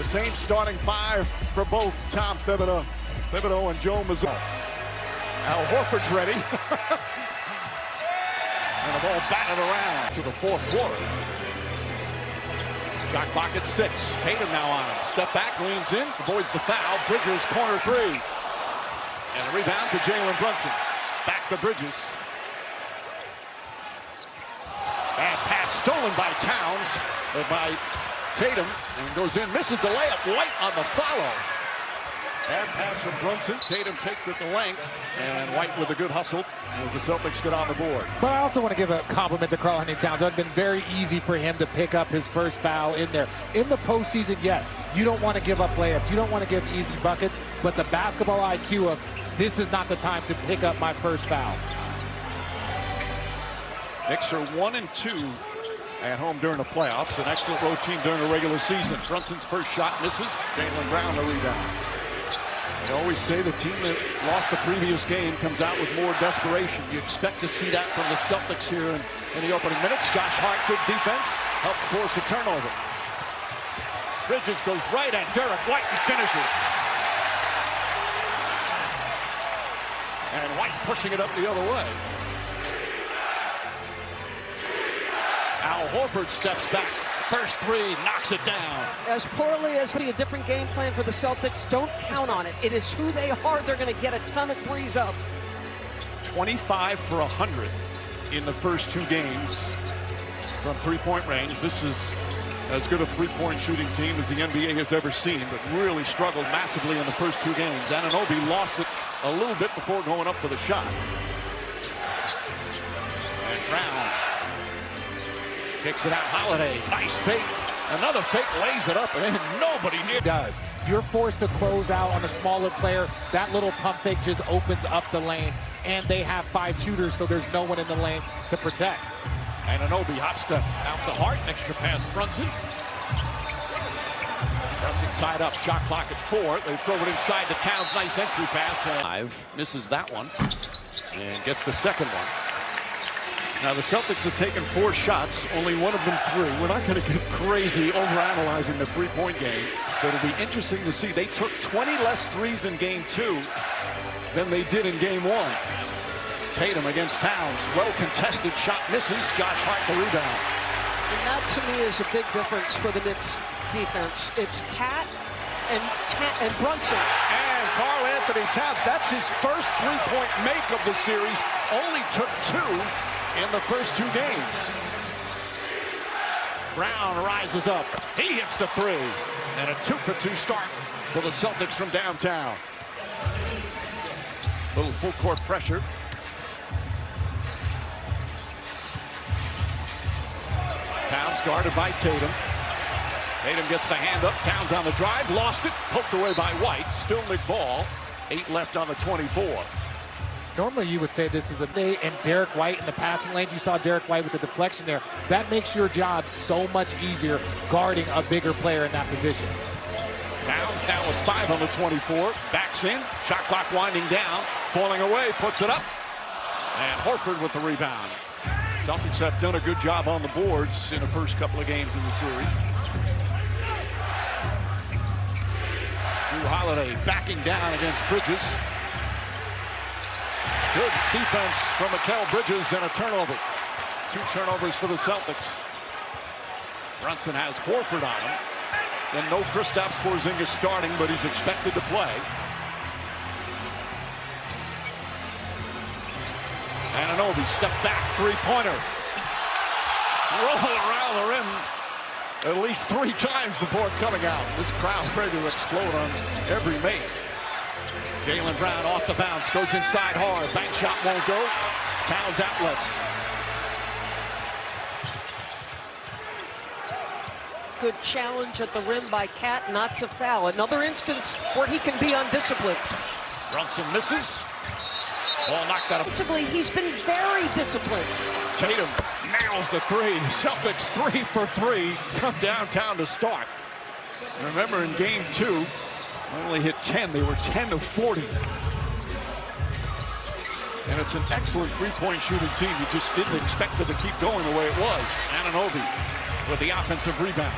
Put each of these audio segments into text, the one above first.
the same starting five for both Tom Thibodeau and Joe Mazzulla. Al Horford's ready. And the ball batted around to the fourth quarter. Shot clock at 6. Tatum now on it. Step back, leans in, avoids the foul. Bridges, corner three. And a rebound to Jalen Brunson. Back to Bridges. Bad pass stolen by Towns, by Tatum, and goes in, misses the layup. White on the follow. Bad pass from Brunson. Tatum takes it the length, and White with a good hustle as the Celtics get on the board. But I also want to give a compliment to Karl-Anthony Towns. It would have been very easy for him to pick up his first foul in there. In the postseason, yes, you don't want to give up layups. You don't want to give easy buckets, but the basketball IQ of this is not the time to pick up my first foul. Knicks are 1-2 at home during the playoffs. An excellent road team during the regular season. Brunson's first shot misses. Jalen Brown the rebound. They always say the team that lost the previous game comes out with more desperation. You expect to see that from the Celtics here in the opening minutes. Josh Hart, good defense, helps force a turnover. Bridges goes right at Derek White and finishes. And White pushing it up the other way. Al Horford steps back. First three, knocks it down. As poorly as a different game plan for the Celtics, don't count on it. It is who they are. They're going to get a ton of threes up. 25 for 100 in the first two games from three-point range. This is as good a three-point shooting team as the NBA has ever seen, but really struggled massively in the first two games. Anunoby lost it a little bit before going up for the shot. And Brown kicks it out. Holiday, nice fake. Another fake, lays it up, and nobody near. Does. You're forced to close out on a smaller player. That little pump fake just opens up the lane, and they have 5 shooters, so there's no one in the lane to protect. Anunoby hop step out to Hart. Extra pass, Brunson. Brunson tied up. Shot clock at 4. They throw it inside the Towns. Nice entry pass. 5 misses that one and gets the second one. Now the Celtics have taken 4 shots, only one of them 3. We're not going to get crazy overanalyzing the three-point game, but it'll be interesting to see. They took 20 less threes in game 2 than they did in game 1. Tatum against Towns, well contested shot misses. Josh Hart the rebound. And that to me is a big difference for the Knicks defense. It's Cat and Brunson. And Karl-Anthony Towns, that's his first three-point make of the series. Only took 2 in the first 2 games. Brown rises up. He hits the 3. And a 2-for-2 start for the Celtics from downtown. Little full court pressure. Towns guarded by Tatum. Tatum gets the hand up. Towns on the drive. Lost it. Poked away by White. Still Nick ball. 8 left on the 24. Normally you would say this is a day, and Derek White in the passing lane. You saw Derek White with the deflection there. That makes your job so much easier guarding a bigger player in that position. Towns now with 5 on the 24. Backs in. Shot clock winding down. Falling away. Puts it up. And Horford with the rebound. Celtics have done a good job on the boards in the first couple of games in the series. Drew Holiday backing down against Bridges. Good defense from Mikal Bridges and a turnover. 2 turnovers for the Celtics. Brunson has Horford on him. And no Kristaps Porzingis starting, but he's expected to play. Anunoby step back, three-pointer. Rolling around the rim at least 3 times before coming out. This crowd ready to explode on every make. Jalen Brown off the bounce, goes inside hard. Bank shot won't go. Towns outlets. Good challenge at the rim by Cat not to foul. Another instance where he can be undisciplined. Brunson misses. Ball knocked out of. Defensively, he's been very disciplined. Tatum nails the 3. Celtics 3 for 3 from downtown to start. Remember in game 2, only hit 10. They were 10 of 40. And it's an excellent three-point shooting team. You just didn't expect it to keep going the way it was. Anunoby with the offensive rebound.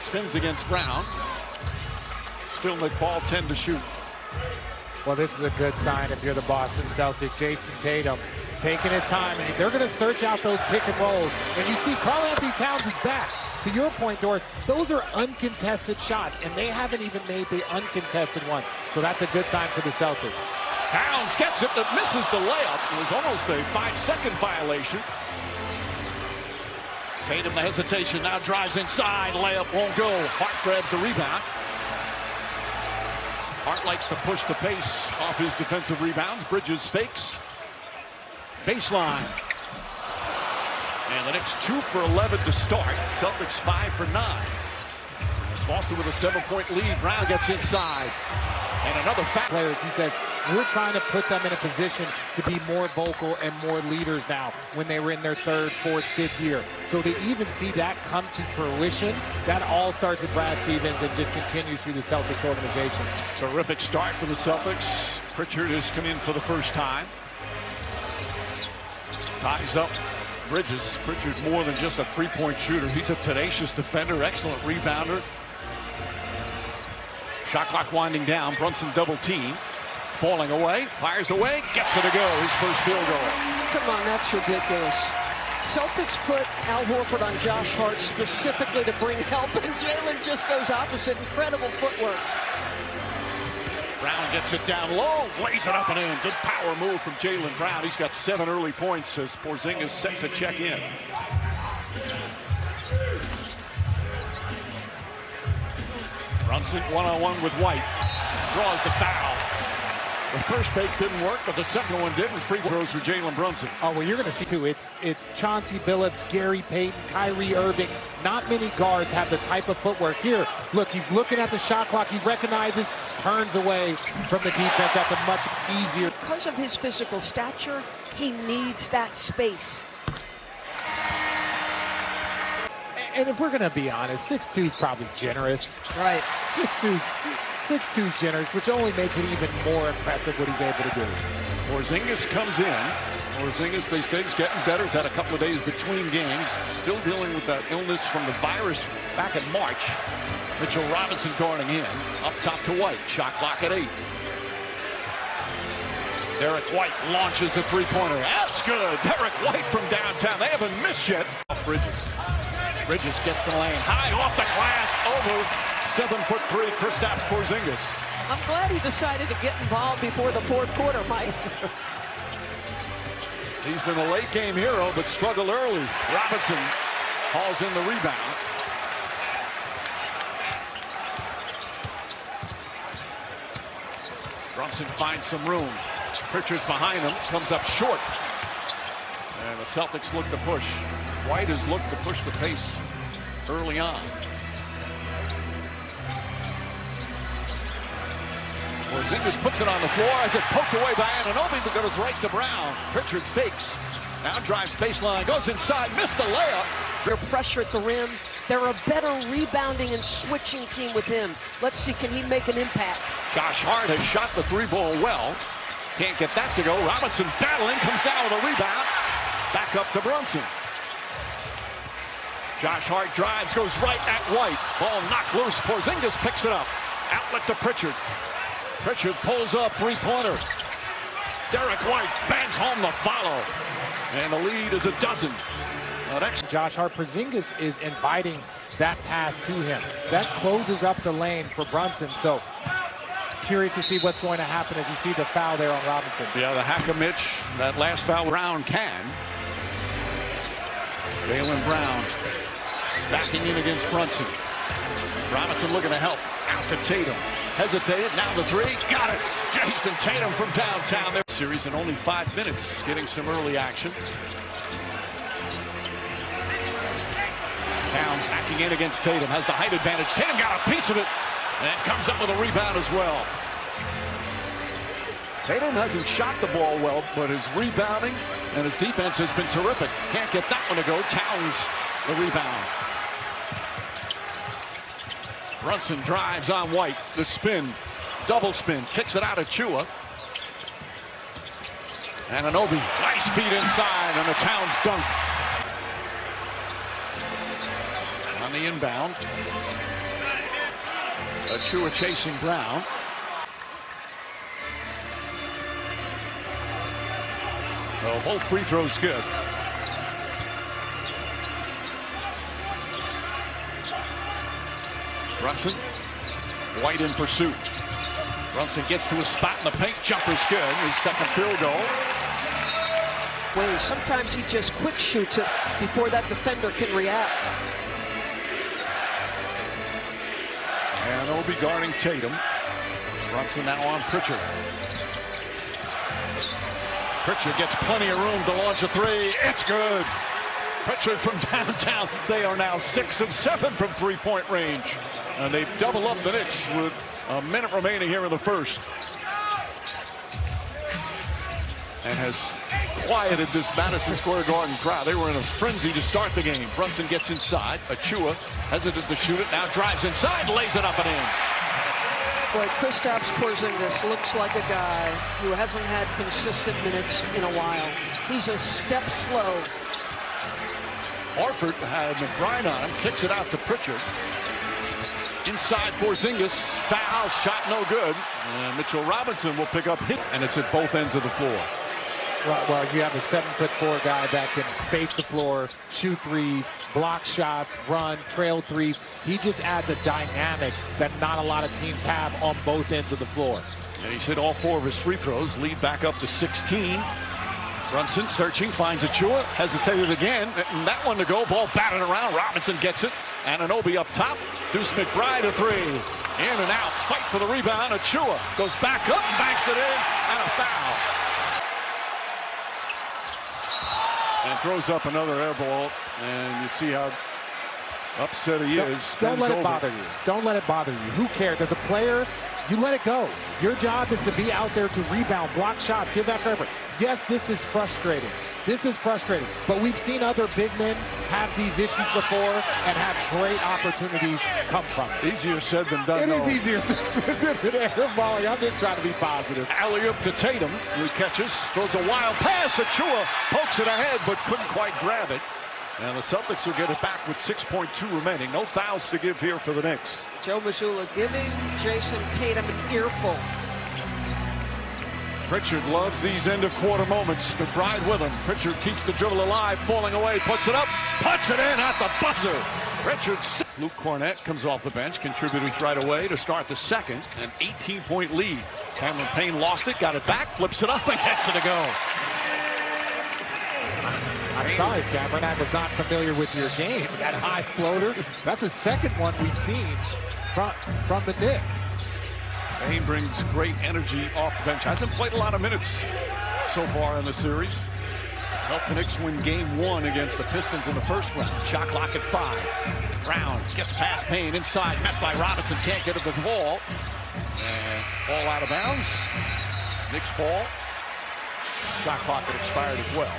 Spins against Brown. still McBall 10 to shoot. Well, this is a good sign if you're the Boston Celtics. Jason Tatum taking his time, and they're going to search out those pick and rolls. And you see Karl-Anthony Towns is back. To your point, Doris, those are uncontested shots, and they haven't even made the uncontested ones. So that's a good sign for the Celtics. Towns gets it, but misses the layup. It was almost a 5-second violation. Tatum, the hesitation, now drives inside. Layup won't go. Hart grabs the rebound. Hart likes to push the pace off his defensive rebounds. Bridges fakes. Baseline. And the Knicks 2 for 11 to start. Celtics 5 for 9. Boston with a 7-point lead. Brown gets inside. And another foul. Players, he says, we're trying to put them in a position to be more vocal and more leaders now when they were in their 3rd, 4th, 5th year. So to even see that come to fruition, that all starts with Brad Stevens and just continues through the Celtics organization. Terrific start for the Celtics. Pritchard has come in for the first time. Ties up Bridges. Pritchard's more than just a 3-point shooter. He's a tenacious defender, excellent rebounder. Shot clock winding down. Brunson double team. Falling away, fires away, gets it to go. His first field goal. Come on, that's ridiculous. Celtics put Al Horford on Josh Hart specifically to bring help, and Jalen just goes opposite. Incredible footwork. Brown gets it down low, lays it up and in. Good power move from Jalen Brown. He's got 7 early points as Porzingis set to check in. Brunson one-on-one with White. Draws the foul. The first fake didn't work, but the second one did, and free throws for Jalen Brunson. Oh, well, you're going to see, too. It's Chauncey Billups, Gary Payton, Kyrie Irving. Not many guards have the type of footwork here. Look, he's looking at the shot clock. He recognizes, turns away from the defense. That's a much easier. Because of his physical stature, he needs that space. And if we're going to be honest, 6'2" is probably generous. Right. 6'2" is generous, which only makes it even more impressive what he's able to do. Porzingis comes in. Porzingis, they say, is getting better. He's had a couple of days between games. Still dealing with that illness from the virus back in March. Mitchell Robinson guarding in. Up top to White. Shot clock at 8. Derek White launches a three-pointer. That's good. Derek White from downtown. They haven't missed yet. Bridges. Bridges gets the lane. High off the glass. Over 7'3" Kristaps Porzingis. I'm glad he decided to get involved before the 4th quarter, Mike. He's been a late game hero, but struggled early. Robinson hauls in the rebound. Brunson finds some room. Pritchard's behind him, comes up short. And the Celtics look to push. White has looked to push the pace early on. Porzingis puts it on the floor as it poked away by Anunoby, but goes right to Brown. Pritchard fakes. Now drives baseline, goes inside, missed the layup. They're pressure at the rim. They're a better rebounding and switching team with him. Let's see, can he make an impact? Josh Hart has shot the 3-ball well. Can't get that to go. Robinson battling, comes down with a rebound. Back up to Brunson. Josh Hart drives, goes right at White. Ball knocked loose. Porzingis picks it up. Outlet to Pritchard. Pritchard pulls up, 3-pointer. Derek White bangs home the follow. And the lead is a dozen. Josh Hart, Porzingis is inviting that pass to him. That closes up the lane for Brunson. So curious to see what's going to happen as you see the foul there on Robinson. Yeah, the hack of Mitch, that last foul Brown can. Jalen Brown backing in against Brunson. Robinson looking to help. Out to Tatum. Hesitated, now the 3, got it. Jason Tatum from downtown. Their series in only 5 minutes, getting some early action. Towns hacking in against Tatum, has the height advantage. Tatum got a piece of it, and comes up with a rebound as well. Tatum hasn't shot the ball well, but his rebounding and his defense has been terrific. Can't get that one to go. Towns the rebound. Brunson drives on White. The spin, double spin, kicks it out of Chua. Anunoby, nice feet inside, and the Towns dunk. On the inbound. Achua chasing Brown. Well, both free throws good. Brunson, White in pursuit. Brunson gets to his spot in the paint. Jumper's good. His second field goal. Sometimes he just quick shoots it before that defender can react. And Obi guarding Tatum. Brunson now on Pritchard. Pritchard gets plenty of room to launch a three. It's good. Pritchard from downtown. They are now 6 of 7 from three-point range. And they double up the Knicks with a minute remaining here in the first. And has quieted this Madison Square Garden crowd. They were in a frenzy to start the game. Brunson gets inside. Achua hesitant to shoot it. Now drives inside, lays it up and in. Boy, Kristaps Porzingis looks like a guy who hasn't had consistent minutes in a while. He's a step slow. Horford had McBride on him, kicks it out to Pritchard. Inside Porzingis, foul, shot no good. And Mitchell Robinson will pick up hit, and it's at both ends of the floor. Well, you have a 7'4" guy that can space the floor, shoot threes, block shots, run, trail threes. He just adds a dynamic that not a lot of teams have on both ends of the floor. And he's hit all 4 of his free throws, lead back up to 16. Brunson searching, finds Achua, hesitated again, and that one to go, ball batted around, Robinson gets it, and Anunoby up top, Deuce McBride a three, in and out, fight for the rebound, Achua goes back up, banks it in, and a foul. And throws up another air ball, and you see how upset he is. Don't let it bother you. Don't let it bother you. Who cares? As a player, you let it go. Your job is to be out there to rebound, block shots, give that effort. Yes, this is frustrating. This is frustrating. But we've seen other big men have these issues before and have great opportunities come from it. Easier said than done. It is easier said than airballing. I'm just trying to be positive. Alley-oop to Tatum, who catches, throws a wild pass. Achua pokes it ahead, but couldn't quite grab it. And the Celtics will get it back with 6.2 remaining. No fouls to give here for the Knicks. Joe Mazzulla giving Jason Tatum an earful. Pritchard loves these end-of-quarter moments. McBride with him. Pritchard keeps the dribble alive, falling away, puts it up, puts it in at the buzzer. Pritchard. Luke Cornett comes off the bench, contributors right away to start the second. An 18-point lead. Cameron Payne lost it, got it back, flips it up, and gets it to go. I'm sorry, Cameron, I was not familiar with your game. That high floater, that's the second one we've seen from the Knicks. Payne brings great energy off the bench. Hasn't played a lot of minutes so far in the series. Helped the Knicks win game 1 against the Pistons in the first round. Shot clock at 5. Brown gets past Payne inside, met by Robinson, can't get to the ball. And ball out of bounds. Knicks ball. Shot clock had expired as well.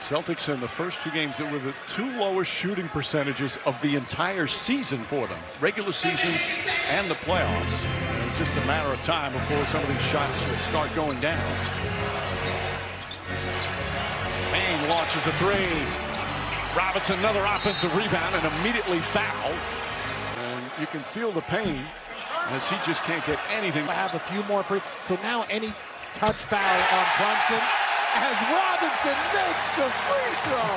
Celtics in the first 2 games that were the 2 lowest shooting percentages of the entire season for them. Regular season and the playoffs. And it was just a matter of time before some of these shots would start going down. Payne launches a three. Robinson another offensive rebound and immediately fouled. And you can feel the pain as he just can't get anything. I have a few more free. So now any touch foul on Brunson as Robinson makes the free throw.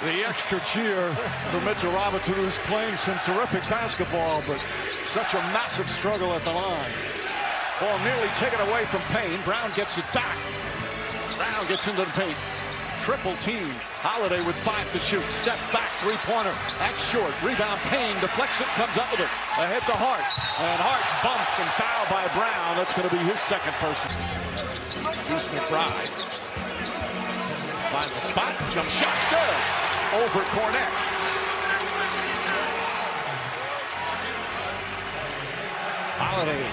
The extra cheer for Mitchell Robinson, who's playing some terrific basketball, but such a massive struggle at the line. Ball nearly taken away from Payne. Brown gets it back. Brown gets into the paint. Triple team. Holiday with 5 to shoot. Step back, three-pointer. That's short. Rebound, Payne deflects it, comes up with it. Ahead to Hart. And Hart bumped and fouled by Brown. That's going to be his second person. Deuce McBride. Finds a spot. Jump shot's good. Over Cornett. Holiday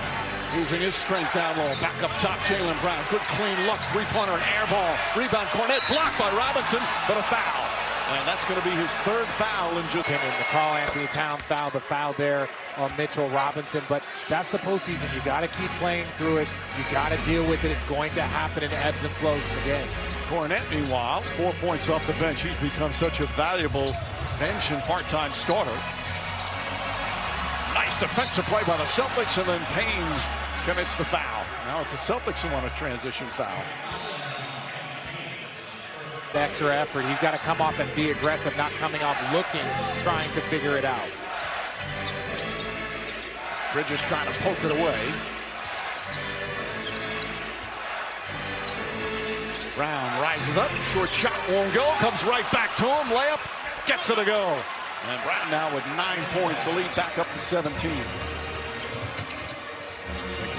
using his strength down low. Back up top, Jaylen Brown. Good clean look. Three-pointer and air ball. Rebound, Cornett blocked by Robinson, but a foul. And that's going to be his third foul in just him in the Karl-Anthony Towns foul, the foul there on Mitchell Robinson. But that's the postseason. You got to keep playing through it. You got to deal with it. It's going to happen in ebbs and flows in the game. Cornette, meanwhile, 4 points off the bench. He's become such a valuable bench and part-time starter. Nice defensive play by the Celtics, and then Payne commits the foul. Now it's the Celtics who want a transition foul. Extra effort. He's got to come off and be aggressive, not coming off looking, trying to figure it out. Bridges trying to poke it away. Brown rises up, short shot won't go, comes right back to him, layup, gets it to go. And Brown now with 9 points, the lead back up to 17.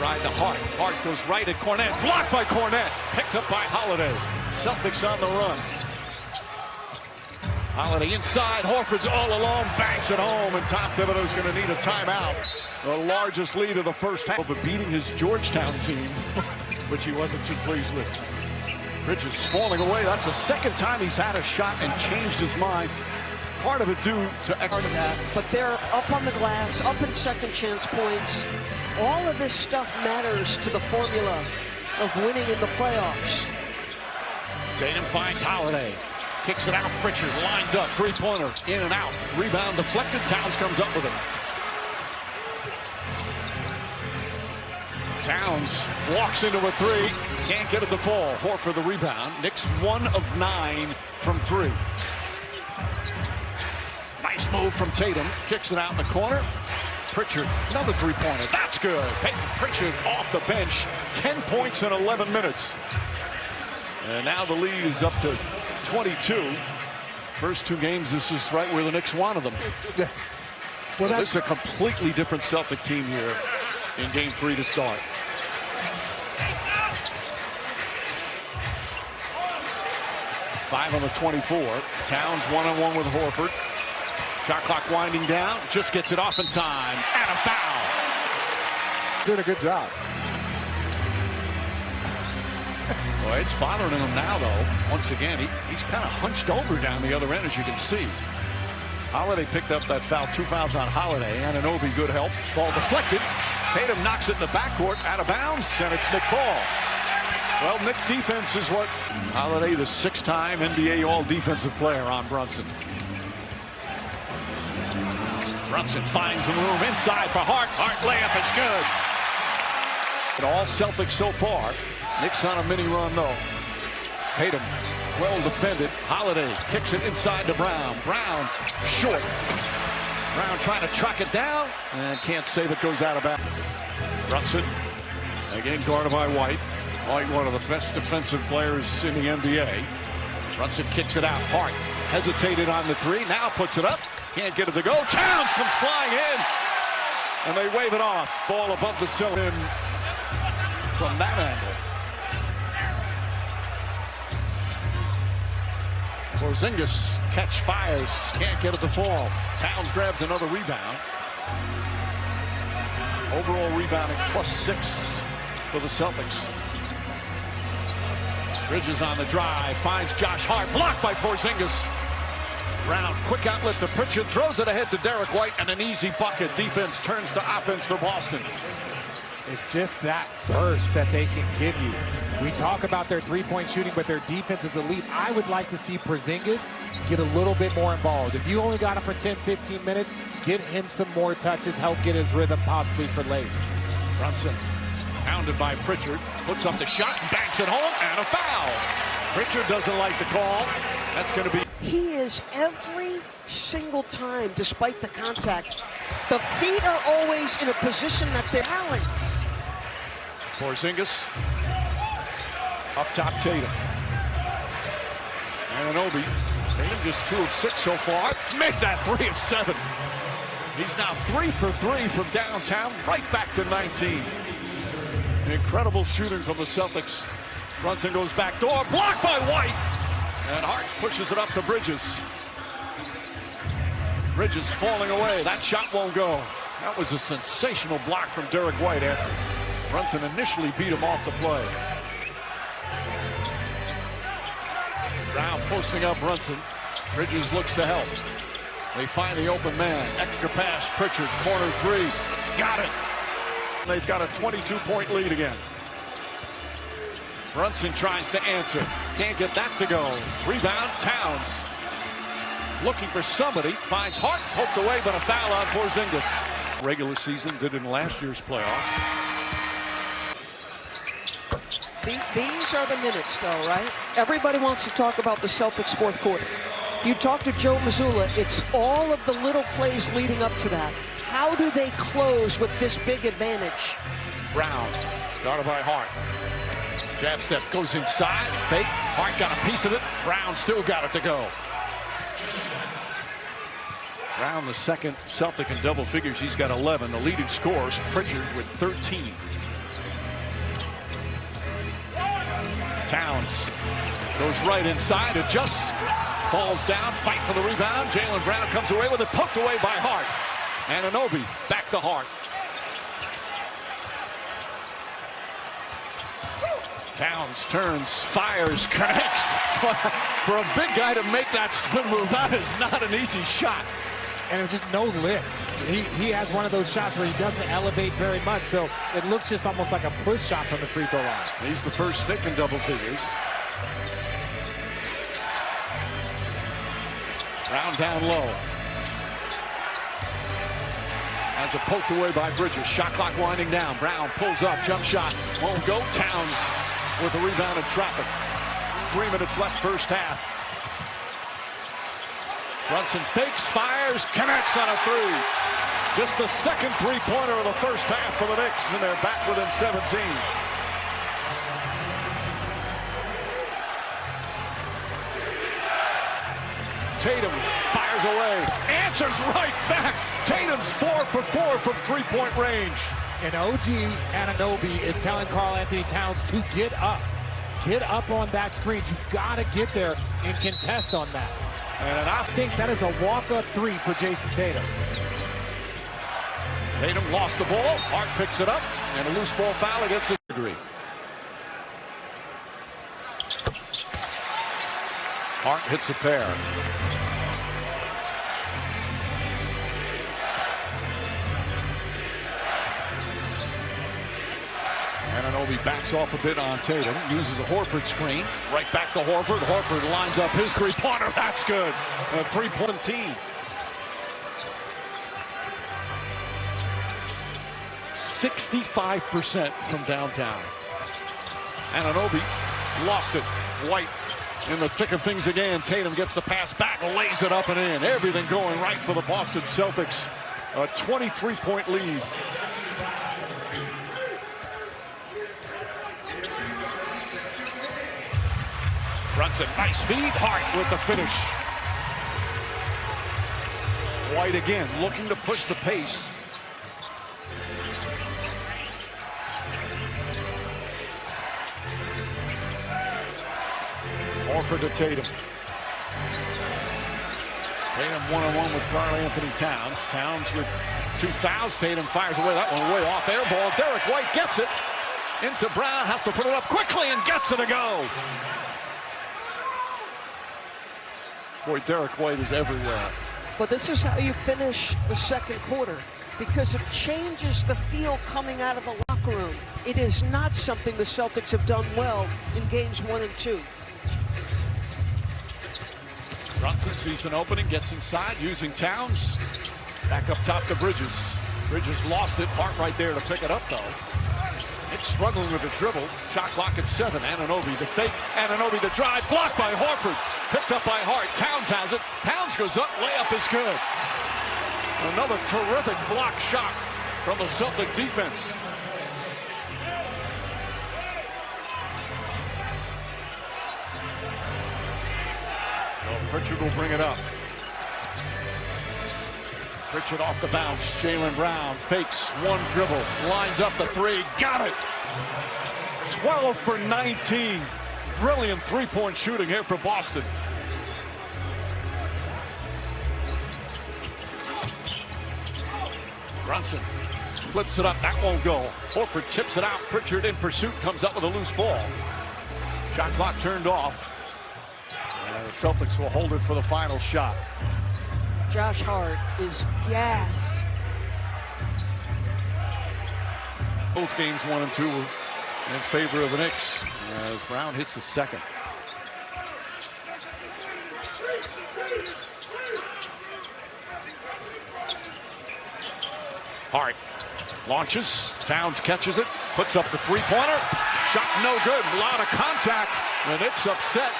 Ride to Hart. Hart goes right at Cornette. Blocked by Cornette. Picked up by Holiday. Celtics on the run. Holiday inside. Horford's all alone. Banks it home. And Tom Thibodeau's going to need a timeout. The largest lead of the first half. But beating his Georgetown team, which he wasn't too pleased with. Bridges falling away. That's the second time he's had a shot and changed his mind. Part of it due to part of that. But they're up on the glass, up in second chance points. All of this stuff matters to the formula of winning in the playoffs. Tatum finds Holiday. Kicks it out. Pritchard lines up. Three-pointer. In and out. Rebound deflected. Towns comes up with it. Towns walks into a three. Can't get it to fall. Horford the rebound. Knicks 1 of 9 from 3. Nice move from Tatum. Kicks it out in the corner. Pritchard, another three-pointer. That's good. Peyton Pritchard off the bench. 10 points in 11 minutes. And now the lead is up to 22. First 2 games, this is right where the Knicks wanted them. Well, this is a completely different Celtic team here in Game 3 to start. Five on the 24. Towns 1-on-1 with Horford. Shot clock winding down. Just gets it off in time. And a foul. Doing a good job. Boy, it's bothering him now, though. Once again, he's kind of hunched over down the other end, as you can see. Holiday picked up that foul. 2 fouls on Holiday. Anunoby, good help. Ball deflected. Tatum knocks it in the backcourt. Out of bounds. And it's Nick Ball. Well, Nick defense is what Holiday, the 6-time NBA All-Defensive Player on Brunson. Brunson finds the room inside for Hart. Hart layup is good. All Celtics so far. Knicks on a mini run though. Tatum well defended. Holiday kicks it inside to Brown. Brown short. Brown trying to track it down and can't save it. Goes out of bounds. Brunson again guarded by White. White, one of the best defensive players in the NBA. Brunson kicks it out. Hart hesitated on the three. Now puts it up. Can't get it to go. Towns comes flying in. And they wave it off. Ball above the ceiling from that angle. Porzingis catch fires. Can't get it to fall. Towns grabs another rebound. Overall rebounding +6 for the Celtics. Bridges on the drive. Finds Josh Hart. Blocked by Porzingis. Brown, quick outlet to Pritchard, throws it ahead to Derek White, and an easy bucket. Defense turns to offense for Boston. It's just that burst that they can give you. We talk about their three-point shooting, but their defense is elite. I would like to see Porzingis get a little bit more involved. If you only got him for 10, 15 minutes, give him some more touches, help get his rhythm possibly for late. Brunson, pounded by Pritchard, puts up the shot, and banks it home, and a foul. Pritchard doesn't like the call. That's going to be... He is every single time, despite the contact. The feet are always in a position that they're balanced. Porzingis. Up top, Tatum. Anunoby. Tatum just 2 of 6 so far. Make that 3 of 7. He's now 3 for 3 from downtown, right back to 19. Incredible shooting from the Celtics. Brunson goes back door, blocked by White. And Hart pushes it up to Bridges. Bridges falling away. That shot won't go. That was a sensational block from Derek White after Brunson initially beat him off the play. Brown posting up Brunson. Bridges looks to help. They find the open man. Extra pass. Pritchard, corner three. Got it. They've got a 22-point lead again. Brunson tries to answer. Can't get that to go. Rebound, Towns. Looking for somebody. Finds Hart. Poked away, but a foul on Porzingis. Regular season, did in last year's playoffs. These are the minutes, though, right? Everybody wants to talk about the Celtics' fourth quarter. You talk to Joe Mazzulla, it's all of the little plays leading up to that. How do they close with this big advantage? Brown, guarded by Hart. Jab step goes inside. Fake. Hart got a piece of it. Brown still got it to go. Brown, the second Celtic in double figures. He's got 11. The leading scorers, Pritchard with 13. Towns goes right inside. Adjusts. Falls down. Fight for the rebound. Jaylen Brown comes away with it. Poked away by Hart. Anunoby back to Hart. Towns turns, fires, connects. For a big guy to make that spin move, that is not an easy shot. And it's just no lift. He has one of those shots where he doesn't elevate very much, so it looks just almost like a push shot from the free throw line. He's the first Knick in double figures. Brown down low. As a poked away by Bridges. Shot clock winding down. Brown pulls up, jump shot. Won't go. Towns with the rebound in traffic. 3 minutes left first half. Brunson fakes, fires, connects on a three. Just the second three-pointer of the first half for the Knicks, and they're back within 17. Tatum fires away, answers right back. Tatum's 4 for 4 from three-point range. And OG Anunoby is telling Karl-Anthony Towns to get up. Get up on that screen. You've got to get there and contest on that. And I think that is a walk-up three for Jason Tatum. Tatum lost the ball. Hart picks it up, and a loose ball foul against the degree. Hart hits a pair. Anunoby backs off a bit on Tatum, uses a Horford screen. Right back to Horford. Horford lines up his three-pointer. That's good. A three-point team. 65% from downtown. Anunoby lost it. White in the thick of things again. Tatum gets the pass back, lays it up and in. Everything going right for the Boston Celtics. A 23-point lead. Brunson, nice feed. Hart with the finish. White again, looking to push the pace. Horford to Tatum. Tatum one-on-one with Karl-Anthony Towns. Towns with 2 fouls. Tatum fires away. That one way off. Air ball. Derek White gets it. Into Brown. Has to put it up quickly and gets it to go. Boy, Derek White is everywhere. But this is how you finish the second quarter, because it changes the feel coming out of the locker room. It is not something the Celtics have done well in games 1 and 2. Brunson sees an opening, gets inside, using Towns. Back up top to Bridges. Bridges lost it. Hart right there to pick it up, though. It's struggling with the dribble. Shot clock at 7. Anunoby the fake. Anunoby the drive. Blocked by Horford. Picked up by Hart. Towns has it. Towns goes up. Layup is good. Another terrific block shot from the Celtic defense. Pritchard will bring it up. Pritchard off the bounce. Jaylen Brown fakes one dribble. Lines up the three. Got it. 12 for 19. Brilliant three-point shooting here for Boston. Brunson flips it up. That won't go. Horford chips it out. Pritchard in pursuit. Comes up with a loose ball. Shot clock turned off. The Celtics will hold it for the final shot. Josh Hart is gassed. Both games 1 and 2 were in favor of the Knicks as Brown hits the second. Hart launches, Towns catches it, puts up the three-pointer. Shot no good, a lot of contact. The Knicks upset.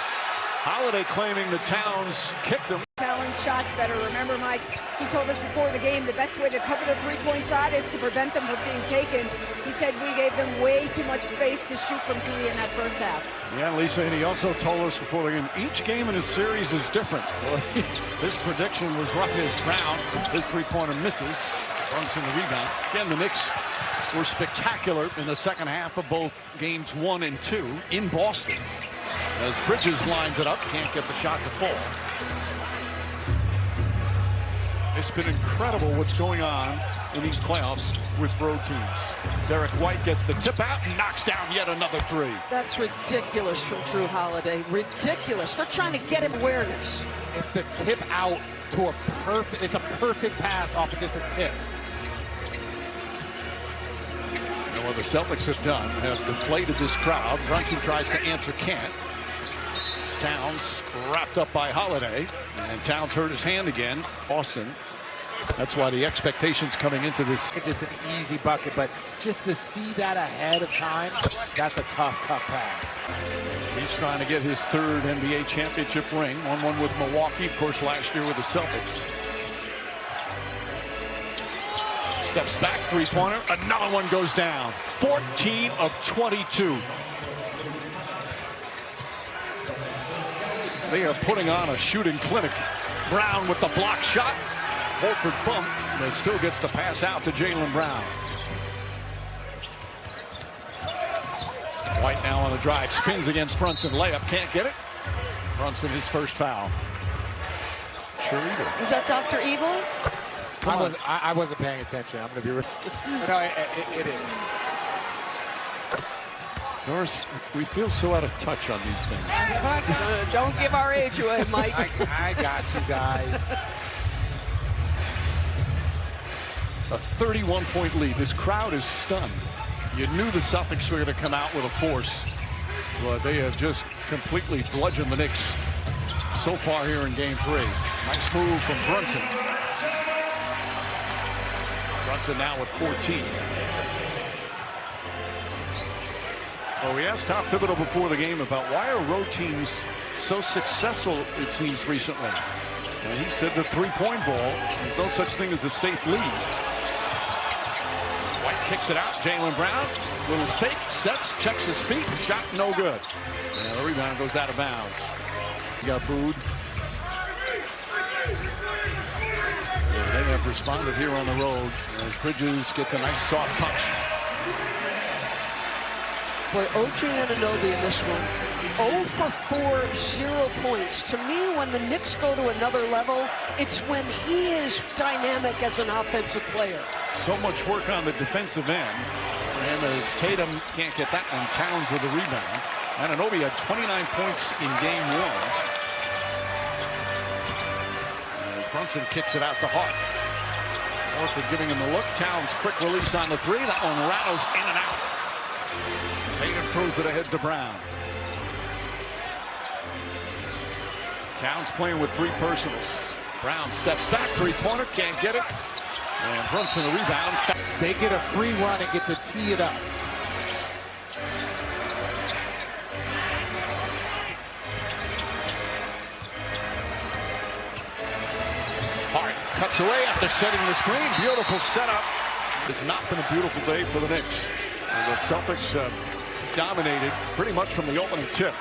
Holiday claiming the Towns kicked him. Challenge shots better. Remember, Mike, he told us before the game the best way to cover the three-point side is to prevent them from being taken. He said we gave them way too much space to shoot from three in that first half. Yeah, Lisa, and he also told us before the game, each game in his series is different. Well, his prediction was right as Brown. His three-pointer misses. Brunson the rebound. Again, the Knicks were spectacular in the second half of both games 1 and 2 in Boston. As Bridges lines it up, can't get the shot to fall. It's been incredible what's going on in these playoffs with road teams. Derek White gets the tip out and knocks down yet another three. That's ridiculous from Drew Holiday. Ridiculous. They're trying to get him awareness. It's the tip out to a perfect, it's a perfect pass off of just a tip. And what the Celtics have done has deflated this crowd. Brunson tries to answer, can't. Towns wrapped up by Holiday, and Towns hurt his hand again. Boston. That's why the expectations coming into this. It's just an easy bucket, but just to see that ahead of time, that's a tough pass. He's trying to get his third NBA championship ring. 1-1 with Milwaukee, of course, last year with the Celtics. Steps back, three-pointer. Another one goes down. 14 of 22. They are putting on a shooting clinic. Brown with the block shot. Horford bump, but still gets to pass out to Jaylen Brown. White now on the drive, spins against Brunson, layup, can't get it. Brunson, his first foul. Cheerleader. Is that Dr. Evil? I wasn't paying attention. I'm going to be real. No, it is. Doris, we feel so out of touch on these things. Don't give our age away, Mike. I got you guys. A 31-point lead. This crowd is stunned. You knew the Celtics were going to come out with a force, but they have just completely bludgeoned the Knicks so far here in Game 3. Nice move from Brunson. Brunson now with 14. Well, we asked Tom Thibodeau before the game about why are road teams so successful, it seems, recently. And he said the three-point ball, there's no such thing as a safe lead. White kicks it out. Jaylen Brown, little fake, sets, checks his feet, shot no good. And the rebound goes out of bounds. He got booed. They have responded here on the road as Bridges gets a nice soft touch. Boy, OG Anunoby in this one. 0 for 4, 0 points. To me, when the Knicks go to another level, it's when he is dynamic as an offensive player. So much work on the defensive end for him as Tatum can't get that one. Towns with the rebound. Anunoby had 29 points in Game 1. And Brunson kicks it out to Hart. Horford giving him the look. Towns quick release on the three. That one rattles in and out. Tatum throws it ahead to Brown. Towns playing with three personals. Brown steps back, three-pointer, can't get it. And Brunson the rebound. They get a free run and get to tee it up. Hart cuts away after setting the screen. Beautiful setup. It's not been a beautiful day for the Knicks. And the Celtics dominated pretty much from the opening tip.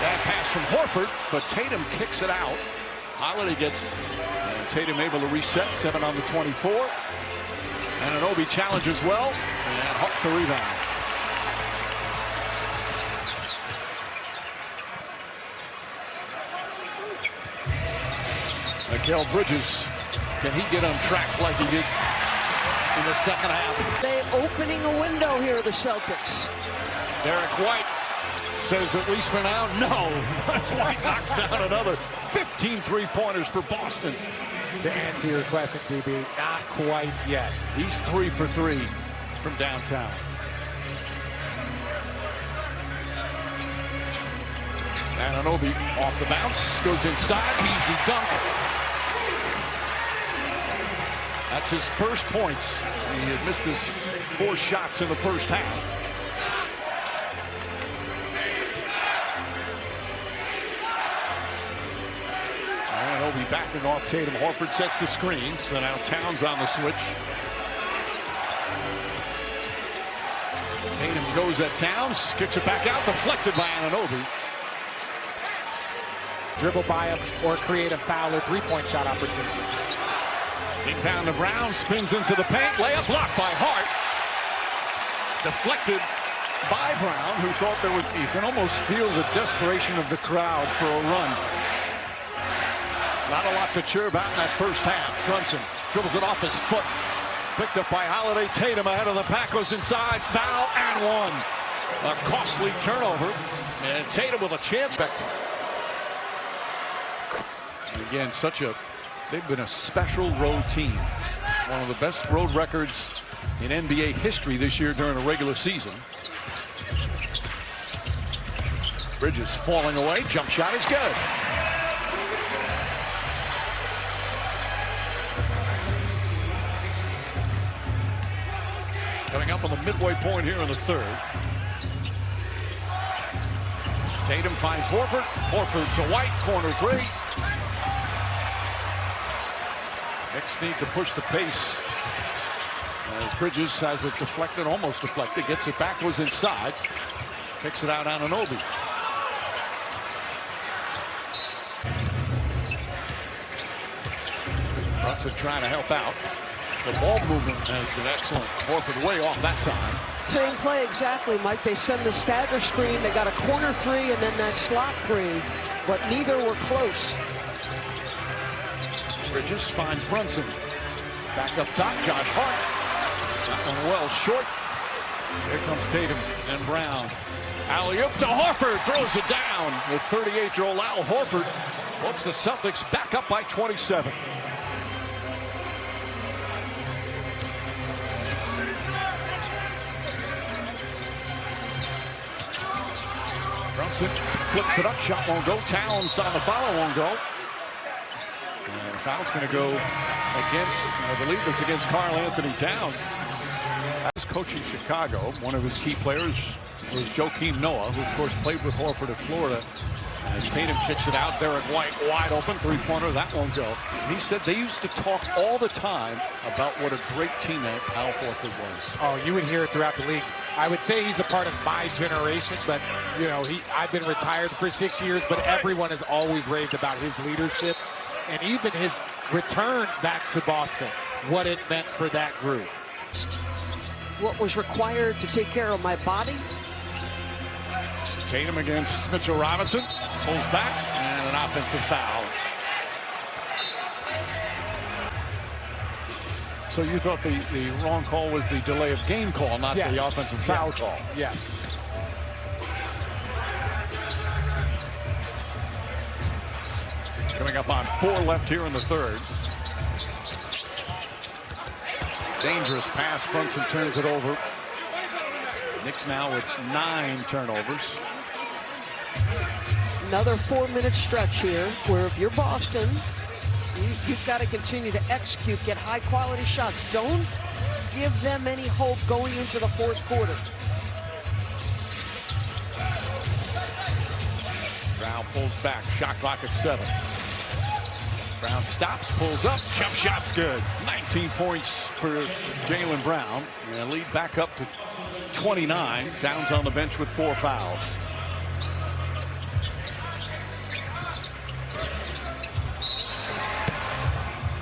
That pass from Horford, but Tatum kicks it out. Holiday gets Tatum able to reset, 7 on the 24. And Anunoby challenges well, and Hart the rebound. Mikal Bridges, can he get on track like he did in the second half? They opening a window here, the Celtics. Derek White says at least for now, no. White knocks down another 15 3-pointers for Boston. To answer your question, DB, not quite yet. He's 3 for 3 from downtown. Anunoby off the bounce, goes inside, easy dunk. That's his first points. He had missed his 4 shots in the first half. Anunoby backing off Tatum. Horford sets the screen, so now Towns on the switch. Tatum goes at Towns, kicks it back out, deflected by Anunoby. Dribble by him or create a foul or 3-point shot opportunity. Inbound to Brown, spins into the paint, layup blocked by Hart. Deflected by Brown, who thought there would be. You can almost feel the desperation of the crowd for a run. Not a lot to cheer about in that first half. Brunson dribbles it off his foot. Picked up by Holiday. Tatum ahead of the pack, goes inside, foul, and one. A costly turnover, and Tatum with a chance. Again, they've been a special road team. One of the best road records in NBA history this year during a regular season. Bridges falling away, jump shot is good. Coming up on the midway point here in the third. Tatum finds Horford. Horford to White, corner 3. Knicks need to push the pace. As Bridges has it deflected, almost deflected, gets it back, was inside. Kicks it out on Anunoby. Brunson trying to help out. The ball movement has been excellent. Horford way off that time. Same play exactly, Mike. They send the stagger screen. They got a corner 3 and then that slot 3, but neither were close. Bridges finds Brunson. Back up top, Josh Hart. That one well short. Here comes Tatum and Brown. Alley-oop to Horford, throws it down. The 38-year-old Al Horford puts the Celtics back up by 27. Brunson flips it up, shot won't go. Towns on the follow, won't go. And foul's going to go against, I believe it's against Karl Anthony Towns. As coaching Chicago, one of his key players was Joakim Noah, who of course played with Horford at Florida. As Tatum kicks it out, Derek White wide open, 3-pointer, that won't go. And he said they used to talk all the time about what a great teammate Al Horford was. Oh, you would hear it throughout the league. I would say he's a part of my generation, but you know, I've been retired for 6 years, but everyone has always raved about his leadership and even his return back to Boston, what it meant for that group. What was required to take care of my body? Tatum against Mitchell Robinson, pulls back, and an offensive foul. So you thought the wrong call was the delay of game call, not Yes. the offensive foul Yes. call. Yes. Coming up on 4 left here in the third. Dangerous pass. Brunson turns it over. Knicks now with 9 turnovers. Another 4-minute stretch here where if you're Boston, you've got to continue to execute, get high-quality shots. Don't give them any hope going into the fourth quarter. Brown pulls back. Shot clock at 7. Brown stops, pulls up, jump shot's good. 19 points for Jaylen Brown. And lead back up to 29. Towns on the bench with 4 fouls.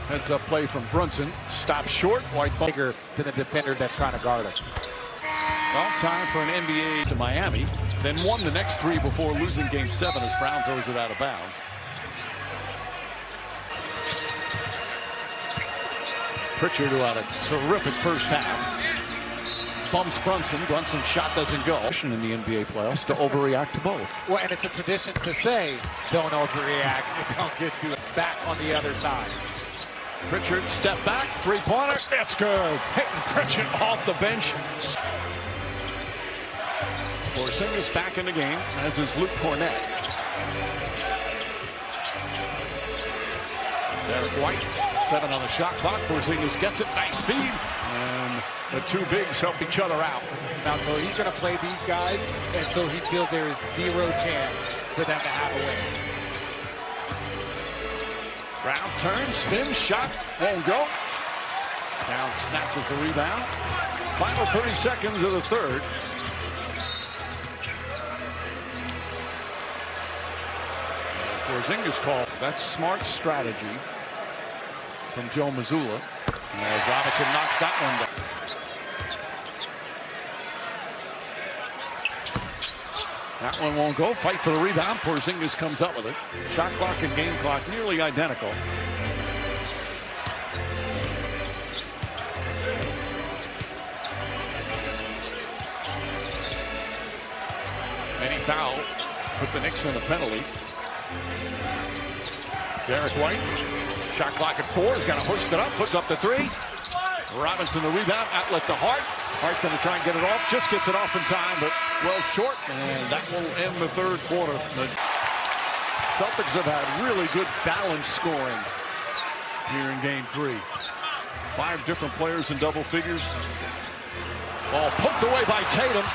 Heads up play from Brunson. Stops short. White Bigger than the defender that's trying to guard him. Well, time for an NBA to Miami. Then won the next 3 before losing game 7 as Brown throws it out of bounds. Pritchard who had a terrific first half. bumps Brunson. Brunson's shot doesn't go. In the NBA playoffs to overreact to both. Well, and it's a tradition to say, don't overreact and don't get too back on the other side. Pritchard, step back, three-pointer, it's good. Peyton Pritchard off the bench. Porzingis back in the game, as is Luke Cornett. Derek White, 7 on the shot clock. Porzingis gets it, nice feed. And the two bigs help each other out. Now, so he's going to play these guys until he feels there is zero chance for them to have a win. Brown turns, spins, shot, won't go. Down snatches the rebound. Final 30 seconds of the third. Porzingis call. That's smart strategy from Joe Mazzulla. As Robinson knocks that one down. That one won't go. Fight for the rebound. Porzingis comes up with it. Shot clock and game clock nearly identical. Any foul put the Knicks in a penalty. Derek White, shot clock at 4. He's going to hoist it up, puts up the 3. Robinson the rebound, outlet to Hart. Hart's going to try and get it off, just gets it off in time, but well short, and that will end the third quarter. The Celtics have had really good balanced scoring here in game 3. 5 different players in double figures. Ball poked away by Tatum.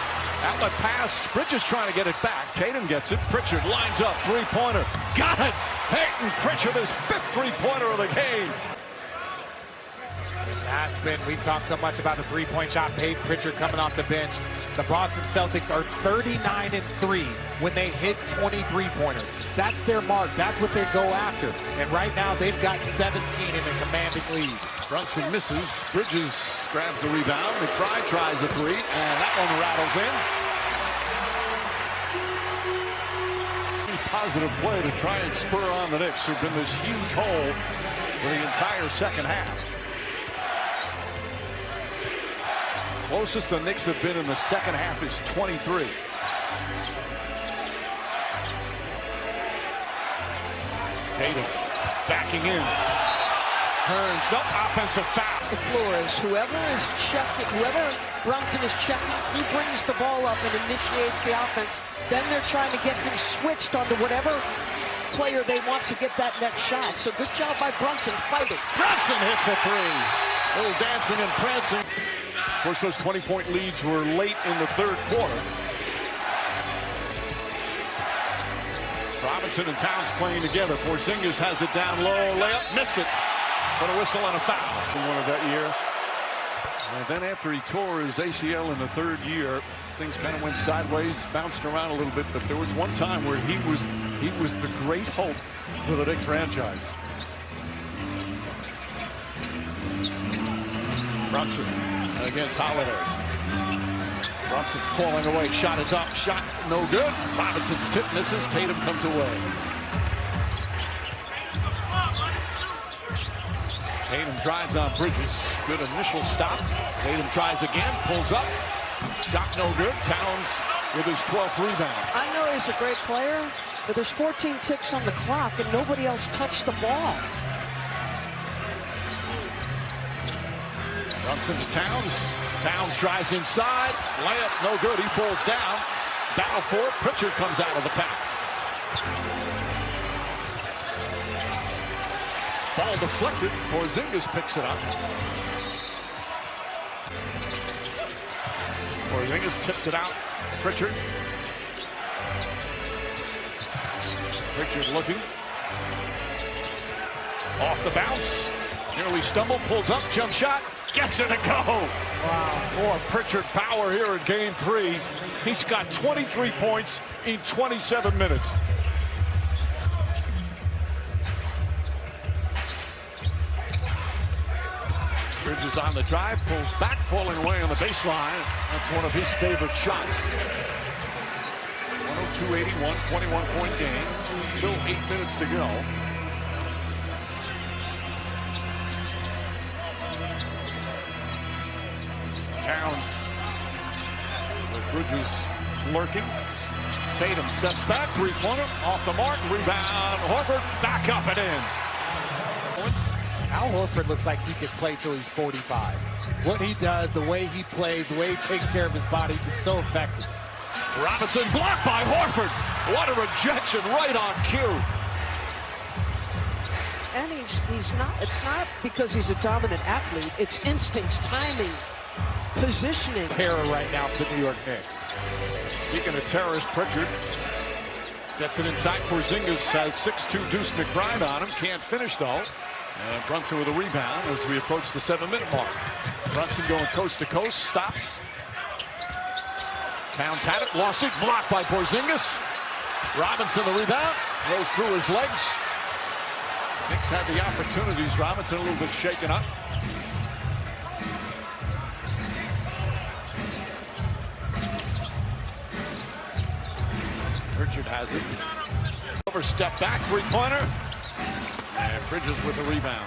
Outlet pass, Bridges trying to get it back. Tatum gets it, Pritchard lines up, three-pointer. Got it! Peyton Pritchard, his 5th three-pointer of the game. That's been, we've talked so much about the three-point shot. Peyton Pritchard coming off the bench. The Boston Celtics are 39-3 when they hit 23-pointers. That's their mark. That's what they go after. And right now, they've got 17 in a commanding lead. Brunson misses. Bridges grabs the rebound. McBride tries a 3, and that one rattles in. Positive play to try and spur on the Knicks, who've been this huge hole for the entire second half. Closest the Knicks have been in the second half is 23. Tatum backing in. Turns up, offensive foul. The floor is whoever is checking, whoever Brunson is checking, he brings the ball up and initiates the offense. Then they're trying to get him switched onto whatever player they want to get that next shot. So good job by Brunson fighting. Brunson hits a 3. A little dancing and prancing. Of course, those 20-point leads were late in the third quarter. Robinson and Towns playing together. Porzingis has it down low, layup, missed it. But a whistle and a foul. One of that year. And then after he tore his ACL in the third year, things kind of went sideways, bounced around a little bit. But there was one time where he was the great hope for the Knicks franchise. Brunson against Holiday. Brunson falling away. Shot is up. Shot no good. Robinson's tip misses. Tatum comes away. Tatum drives on Bridges. Good initial stop. Tatum tries again. Pulls up. Shot no good. Towns with his 12th rebound. I know he's a great player, but there's 14 ticks on the clock and nobody else touched the ball. Brunson to Towns. Towns drives inside. Layup no good. He falls down. Battle for it. Pritchard comes out of the pack. Ball deflected. Porzingis picks it up. Porzingis tips it out. Pritchard. Pritchard looking. Off the bounce. Nearly stumbled. Pulls up. Jump shot. Gets it to go. Wow. More Pritchard power here in game 3. He's got 23 points in 27 minutes. Bridges on the drive, pulls back, falling away on the baseline. That's one of his favorite shots. 102-81, 21-point game. Still 8 minutes to go. Towns Bridges lurking. Tatum steps back, three-pointer, off the mark, rebound. Horford back up and in. Al Horford looks like he could play till he's 45. What he does, the way he plays, the way he takes care of his body is so effective. Robinson blocked by Horford. What a rejection right on cue. And he's not, it's not because he's a dominant athlete. It's instincts, timing, positioning. Terror right now for the New York Knicks. Speaking of terrorist, Pritchard gets it inside. Porzingis has 6'2" Deuce McBride on him. Can't finish though. And Brunson with a rebound as we approach the 7-minute mark. Brunson going coast to coast, stops. Towns had it, lost it, blocked by Porzingis. Robinson the rebound, goes through his legs. Knicks had the opportunities. Robinson a little bit shaken up. Richard has it. Over step back, three-pointer. And Bridges with the rebound.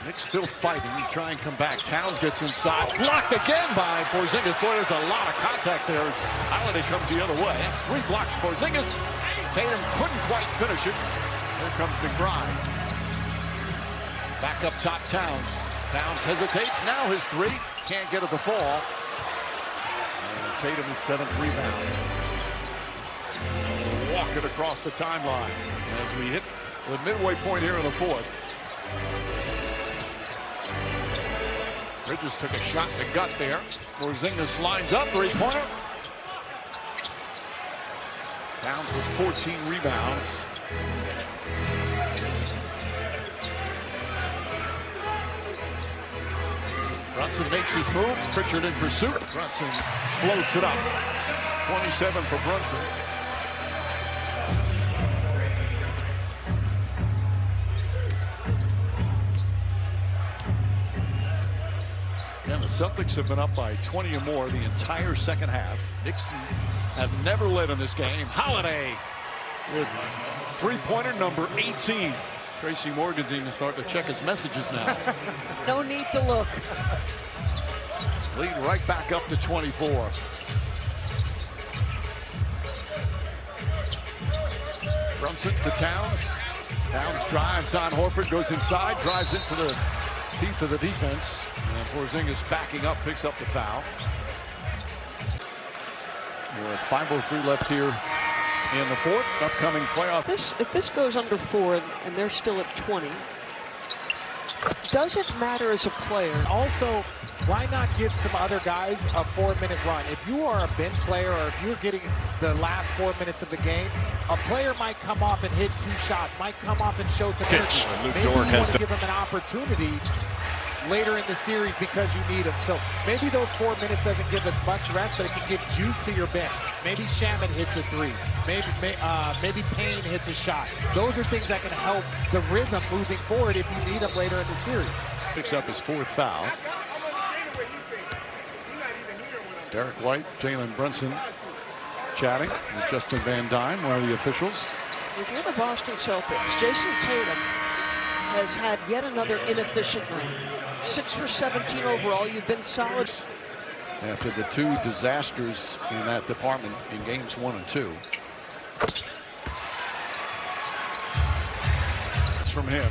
Knicks still fighting, try and come back. Towns gets inside, blocked again by Porzingis. Boy, there's a lot of contact there as Holiday comes the other way. That's 3 blocks. Porzingis. Tatum couldn't quite finish it. Here comes McBride. Back up top, Towns. Towns hesitates, now his 3. Can't get it to fall. And Tatum's 7th rebound. Walk it across the timeline as we hit the midway point here in the 4th. Bridges took a shot in the gut there. Porzingis lines up, three-pointer. Towns with 14 rebounds. Brunson makes his move. Pritchard in pursuit. Brunson floats it up. 27 for Brunson. And the Celtics have been up by 20 or more the entire second half. Knicks have never led in this game. Holiday with three-pointer number 18. Tracy Morgan's even starting to check his messages now. No need to look. Lead right back up to 24. Brunson to Towns. Towns drives on Horford, goes inside, drives into the teeth of the defense. And Porzingis backing up, picks up the foul. We're at 5:03 left here in the 4th. Upcoming playoff. If this goes under 4 and they're still at 20, does it matter as a player? Also, why not give some other guys a 4-minute run? If you are a bench player or if you're getting the last 4 minutes of the game, a player might come off and hit 2 shots, might come off and show some energy. Maybe you want to give him an opportunity later in the series because you need him. So maybe those 4 minutes doesn't give as much rest, but it can give juice to your bench. Maybe Shaman hits a 3. Maybe Payne hits a shot. Those are things that can help the rhythm moving forward if you need them later in the series. Picks up his 4th foul. Derek White, Jalen Brunson chatting with Justin Van Dyne, one of the officials. If you're the Boston Celtics, Jason Tatum has had yet another inefficient night. 6 for 17 overall. You've been solid. After the 2 disasters in that department in games 1 and 2. It's from him.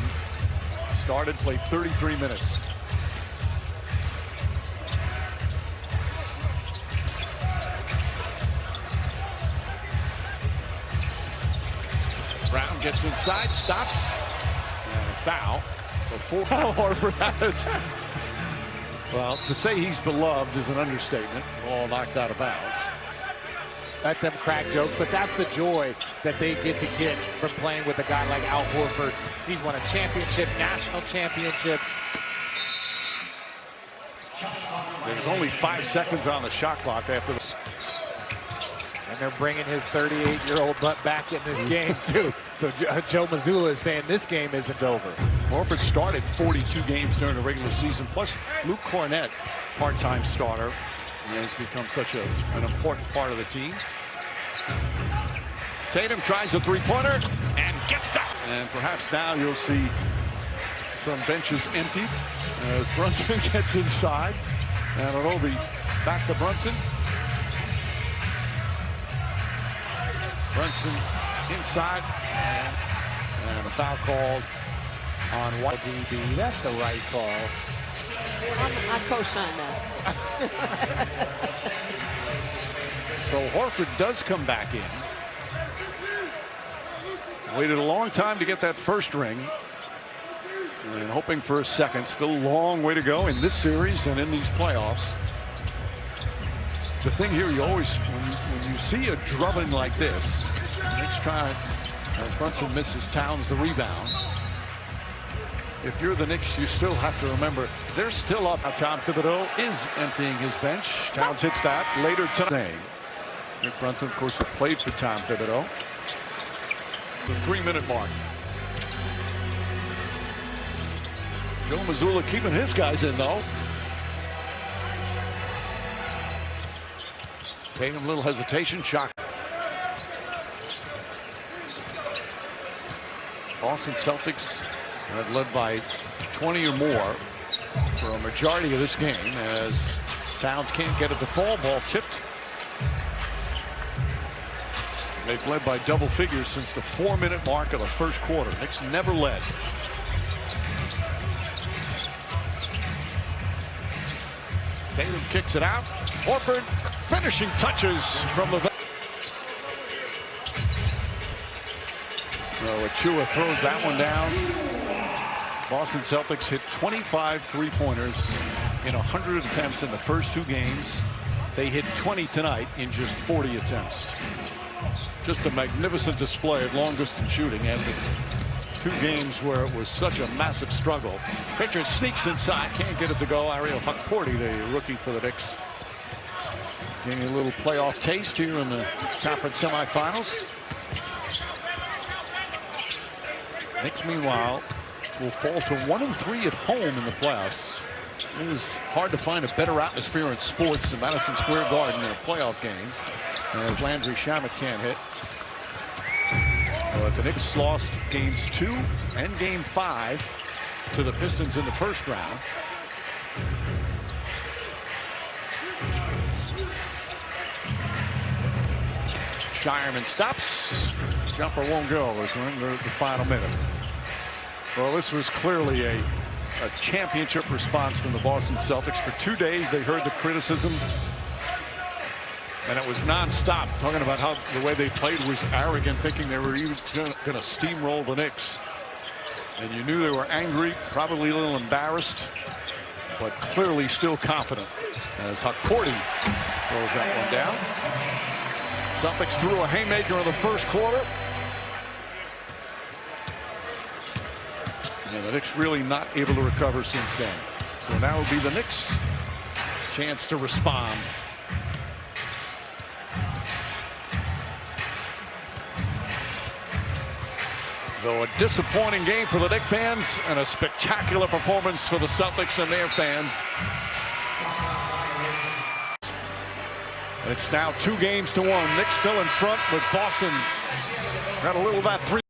Started, played 33 minutes. Brown gets inside, stops, and a foul before Horford has. Well, to say he's beloved is an understatement. All knocked out of bounds. Let them crack jokes, but that's the joy that they get from playing with a guy like Al Horford. He's won a championship, national championships. There's only 5 seconds on the shot clock after this. And they're bringing his 38-year-old butt back in this game, too. So Joe Mazzulla is saying this game isn't over. Horford started 42 games during the regular season, plus Luke Cornett, part-time starter. He has become such an important part of the team. Tatum tries a three-pointer and gets that. And perhaps now you'll see Some benches empty as Brunson gets inside. And it'll be back to Brunson. Brunson inside. And a foul called on White. DB, that's the right call. I co-sign that. So Horford does come back in. Waited a long time to get that first ring. And hoping for a second. Still a long way to go in this series and in these playoffs. The thing here, you always, when you see a drubbing like this, next try, Brunson misses Towns the rebound. If you're the Knicks, you still have to remember they're still up. Now Tom Thibodeau is emptying his bench. Towns hits that later tonight. Rick Brunson, of course, who played for Tom Thibodeau. The 3-minute mark. Joe Mazzulla keeping his guys in, though. Tatum, a little hesitation, shot. Boston Celtics have led by 20 or more for a majority of this game as Towns can't get it to fall. Ball tipped. They've led by double figures since the 4-minute mark of the first quarter. Knicks never led. Tatum kicks it out. Horford finishing touches from the. Achua throws that one down. Boston Celtics hit 25 three-pointers in 100 attempts in the first 2 games. They hit 20 tonight in just 40 attempts. Just a magnificent display of long distance shooting after 2 games where it was such a massive struggle. Pitcher sneaks inside, can't get it to go. Ariel Hukporti, the rookie for the Knicks, getting a little playoff taste here in the conference semifinals. Knicks, meanwhile, will fall to 1-3 at home in the playoffs. It is hard to find a better atmosphere in sports than Madison Square Garden in a playoff game, as Landry Shamet can't hit. But the Knicks lost games 2 and game 5 to the Pistons in the first round. Shireman stops. Jumper won't go as we're in the final minute. Well, this was clearly a championship response from the Boston Celtics. For 2 days, they heard the criticism, and it was nonstop, talking about how the way they played was arrogant, thinking they were even going to steamroll the Knicks. And you knew they were angry, probably a little embarrassed, but clearly still confident as Hukporti throws that one down. Celtics threw a haymaker in the first quarter. And the Knicks really not able to recover since then. So now will be the Knicks' chance to respond. Though a disappointing game for the Knicks fans and a spectacular performance for the Celtics and their fans. It's now 2-1. Knicks still in front with Boston. Got a little of that 3.